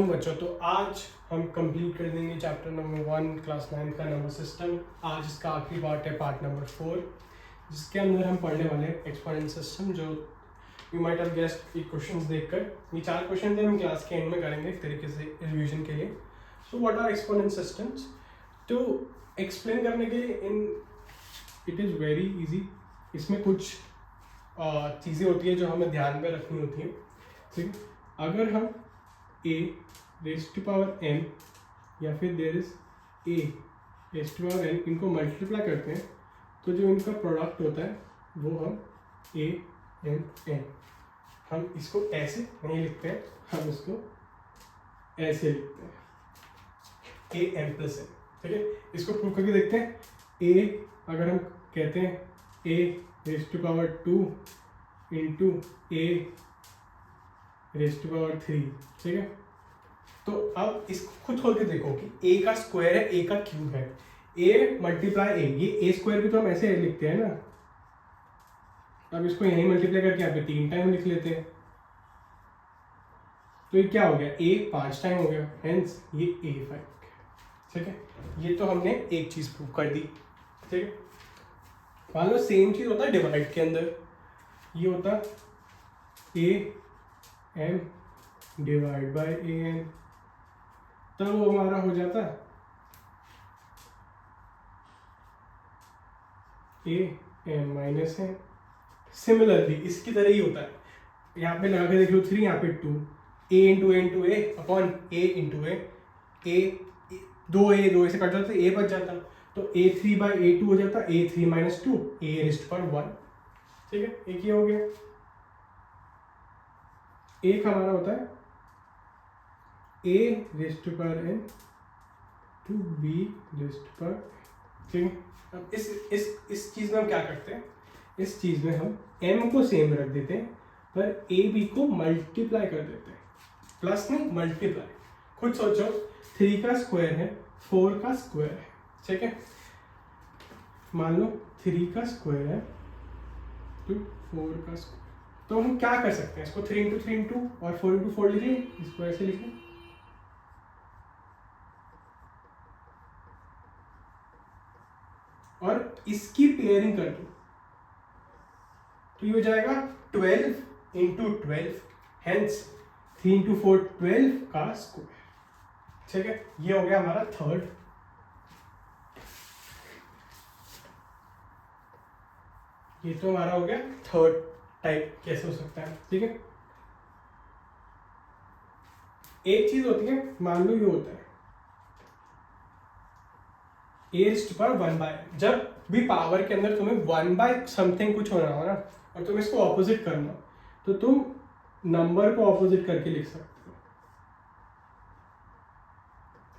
Morning बच्चों। तो आज हम कंप्लीट कर देंगे चैप्टर नंबर 1 क्लास 9 का नंबर सिस्टम। आज इसका आखिरी पार्ट है पार्ट नंबर 4, जिसके अंदर हम पढ़ने वाले हैं एक्सपोनेंट सिस्टम। जो यू माइट हैव गेस्ड ये क्वेश्चंस देखकर, ये 4 क्वेश्चन थे, हम क्लास के एंड में करेंगे एक तरीके से रिवीजन के लिए। So what are exponent systems? तो एक्सप्लेन करने के लिए इट इज़ वेरी इजी। इसमें कुछ चीज़ें होती है जो हमें ध्यान में रखनी होती है। ठीक है, अगर हम a raise to power n या फिर there is a raise to power n इनको मल्टीप्लाई करते हैं, तो जो इनका प्रोडक्ट होता है वो हम a n हम इसको ऐसे नहीं लिखते हैं, हम इसको ऐसे लिखते हैं a n प्लस n। ठीक है, इसको प्रूव करके देखते हैं। a अगर हम कहते हैं a raise to power 2 into a raise to power 3, ठीक है। तो अब इसको खुद खोल के देखो कि a का स्क्वायर है, a का क्यूब है, a मल्टीप्लाई a, ये a स्क्वायर भी तो हम ऐसे लिखते हैं ना। अब इसको यहीं मल्टीप्लाई करके यहाँ पे 3 टाइम लिख लेते हैं, तो ये क्या हो गया, a 5 टाइम हो गया, हेंस ये a5। ठीक है, ये तो हमने एक चीज प्रूव कर दी। ठीक है, मान लो सेम चीज होता है डिवाइड के अंदर, ये होता a m divide by a n, तब वो हमारा हो जाता a m minus n। Similarly इसकी तरह ही होता है, यहाँ पे लगा के देख लो 3, यहाँ पे 2, a into A upon a into A, दो ए से कट जाता है, a बच जाता, तो a3 बाई a2 हो जाता, a3 minus 2 a raised power 1। ठीक है, एक ये हो गया। एक हमारा होता है a raised to power n to b raised to power. ठीक है, अब इस चीज में हम क्या करते हैं, इस चीज में हम m को सेम रख देते हैं, पर a b को मल्टीप्लाई कर देते हैं, प्लस में मल्टीप्लाई। खुद सोचो, 3 का स्क्वायर है, 4 का स्क्वायर है। ठीक है, मान लो 3 का स्क्वायर है तो 4 का स्क्वायर, तो हम क्या कर सकते हैं, इसको 3 इंटू 3 इंटू और 4 इंटू 4 लिखें, इसको ऐसे लिखें। और इसकी पेयरिंग कर दो, तो ये हो जाएगा 12 इंटू 12, हेंस 3 इंटू 4 12 का स्क्वायर। ठीक है, ये हो गया हमारा थर्ड। ये तो हमारा हो गया थर्ड टाइप, कैसे हो सकता है। ठीक है, एक चीज होती है, मान लो ये होता है a raised to power 1 by, जब भी पावर के अंदर तुम्हें 1 बाय समथिंग कुछ होना हो ना, और तुम्हें इसको ऑपोजिट करना, तो तुम नंबर को ऑपोजिट करके लिख सकते हो।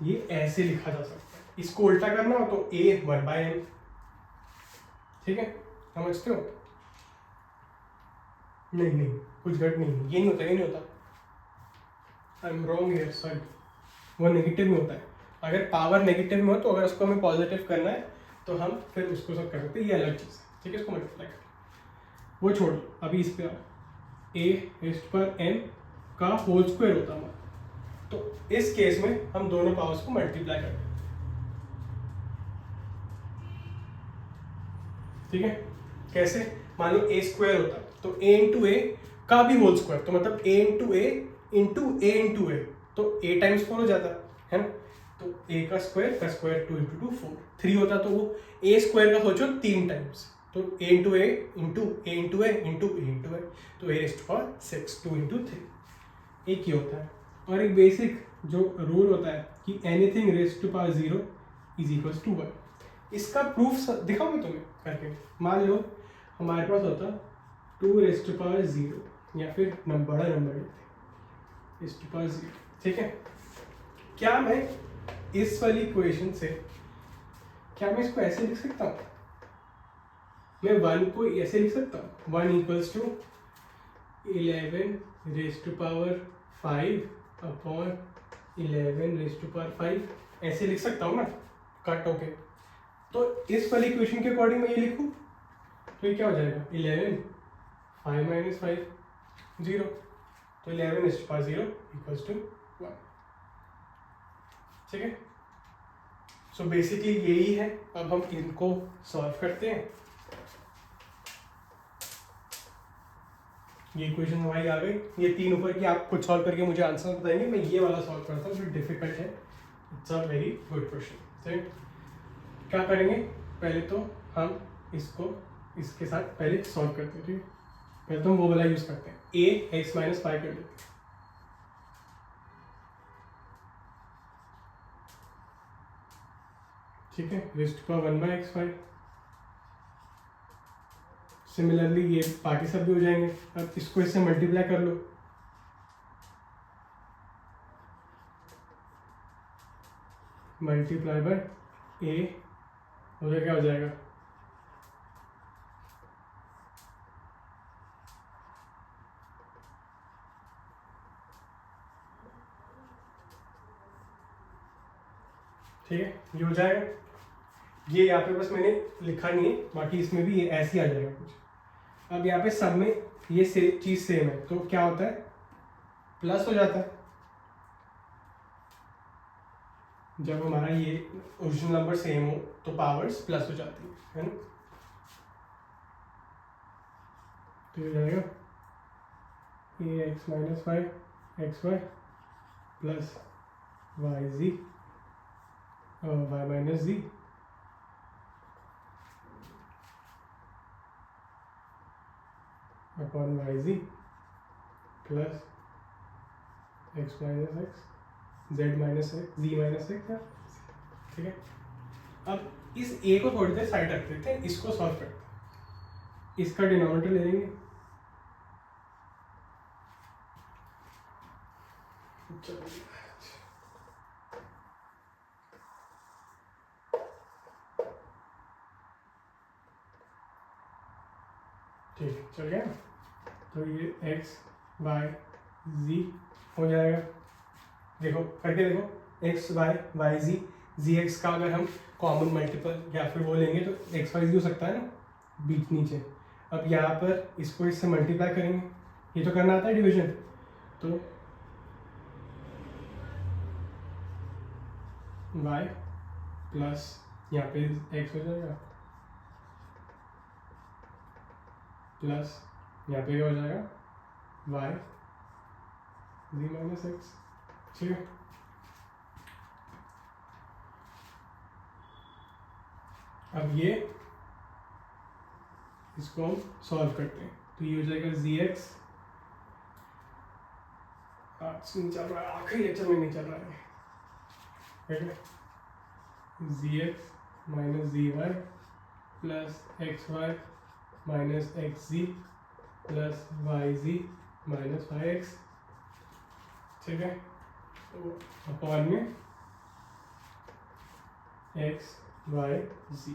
ये ऐसे लिखा जा सकता है, इसको उल्टा करना हो तो a 1 बाय m। ठीक है, समझते हो? नहीं, कुछ गलत नहीं, ये नहीं होता, ये नहीं होता। I am wrong here, sorry. वो नेगेटिव में होता है, अगर पावर नेगेटिव में हो तो अगर उसको हमें पॉजिटिव करना है तो हम फिर उसको सब कर सकते हैं, ये अलग चीज़ है। ठीक है, इसको मल्टीप्लाई कर, वो छोड़, अभी इस पे a रेज़्ड पावर n का होल स्क्वायर होता है, तो इस केस में हम दोनों पावर्स को मल्टीप्लाई करते हैं। ठीक है, कैसे? मान लो a स्क्वायर होता है तो a इंटू ए का भी होल स्क्वायर, तो मतलब a into A into A, तो a टाइम्स 4 हो जाता है ना। तो a का स्क्वायर 2 इंटू 2 4, 3 होता, तो वो a स्क्वायर का सोचो 3 टाइम्स, तो a into A into A into A into A into A, तो a रेज़्ड पावर 6 2 इंटू 3। एक ही होता है। और एक बेसिक जो रूल होता है कि anything raised to power 0 is equals to 1। इसका प्रूफ दिखाऊं मैं तुम्हें करके। मान लो हमारे पास होता 2 रेज़्ड टू पावर 0, या फिर बड़ा नंबर लेते रेज़्ड टू पावर 0। ठीक है, क्या मैं इस वाली इक्वेशन से, क्या मैं इसको ऐसे लिख सकता हूँ, मैं 1 को ऐसे लिख सकता हूँ, 1 equals to 11 raised to power 5 upon 11 raised to power 5, ऐसे लिख सकता हूँ ना, कट होके। तो इस वाली इक्वेशन के अकॉर्डिंग मैं ये लिखूं, तो ये क्या हो जाएगा, 11 5 माइनस 5 0, तो 11 raised to power 0 equals to 1। ठीक है। सो बेसिकली यही है। अब हम इनको सॉल्व करते हैं। ये इक्वेशन हमारी आ गई। ये 3 ऊपर की आप खुद सॉल्व करके मुझे आंसर बताएंगे। मैं ये वाला सॉल्व करता हूँ जो डिफिकल्ट है। It's a very good question. ठीक, क्या करेंगे, पहले तो हम इसको इसके साथ पहले सॉल्व करते हैं। ठीक, पहले तो हम वो वाला यूज करते हैं, a x - 5 कर लेते हैं। ठीक है, रेस्ट का 1/x5। सिमिलरली ये बाकी सब भी हो जाएंगे। अब इसको इससे मल्टीप्लाई कर लो, मल्टीप्लाई बाय a हो जाएगा, क्या हो जाएगा, ठीक है, ये हो जाएगा। ये यहाँ पे बस मैंने लिखा नहीं है, बाकी इसमें भी ये ऐसे ही आ जाएगा कुछ। अब यहाँ पे सब में ये चीज सेम है, तो क्या होता है, प्लस हो जाता है। जब हमारा ये ओरिजिनल नंबर सेम हो तो पावर्स प्लस हो जाती है ना। तो ये जाएगा ax - 5 xy plus yz y - z upon yz plus x - x z - x z - x है। ठीक है, अब इस a को थोड़ी देर साइड रख देते हैं, इसको सॉल्व करते हैं। इसका डिनोमिनेटर ले लेंगे, ठीक है, चल गया। तो ये x y z हो जाएगा। देखो करके देखो, x y y z z x का अगर हम कॉमन मल्टीपल या फिर वो लेंगे तो x y z हो सकता है ना बीच नीचे। अब यहाँ पर इसको इससे मल्टीप्लाई करेंगे, ये तो करना आता है डिवीजन, तो y प्लस यहाँ पे x हो जाएगा प्लस यहाँ पे क्या हो जाएगा y z - x। ठीक है, अब ये इसको हम सॉल्व करते हैं, तो ये हो जाएगा zx, आज नहीं चल रहा है, आखिरी लेक्चर में नहीं चल रहा है, ठीक है, zx - zy plus xy - xz plus yz - yx। ठीक है, तो अपॉन में x y z।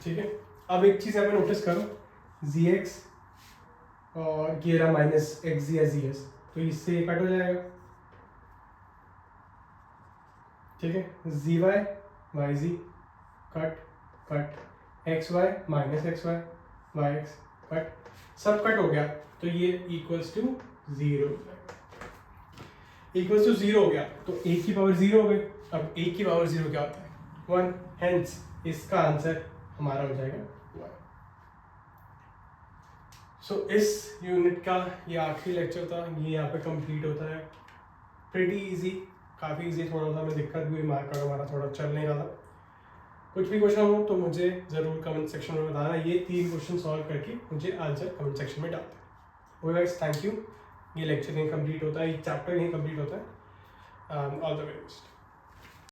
ठीक है, अब एक चीज यहाँ पे नोटिस करो, zx और ये रहा माइनस एक्स या जी एस, तो इससे ये कट हो जाएगा। ठीक है, g y y g cut cut, x y minus x y y x cut, सब कट हो गया, तो ये इक्वल्स टू 0 इक्वल्स टू 0 हो गया। तो एक की पावर 0 हो गई। अब एक की पावर 0 क्या होता है 1, हेंस इसका आंसर हमारा हो जाएगा 1। सो इस यूनिट का ये आखिरी लेक्चर था, ये यहाँ पे कंप्लीट होता है। प्रीटी इजी, काफ़ी इजी थोड़ा सा, मैं दिक्कत भी हुई, मार्क कार्ड हमारा थोड़ा चल नहीं रहा था। कुछ भी क्वेश्चन हो तो मुझे ज़रूर कमेंट सेक्शन में बताना। ये 3 क्वेश्चन सॉल्व करके मुझे आंसर कमेंट सेक्शन में डालते हैं। Guys thank you. ये लेक्चर यहीं कंप्लीट होता है, ये चैप्टर यहीं कंप्लीट होता है। All the very best.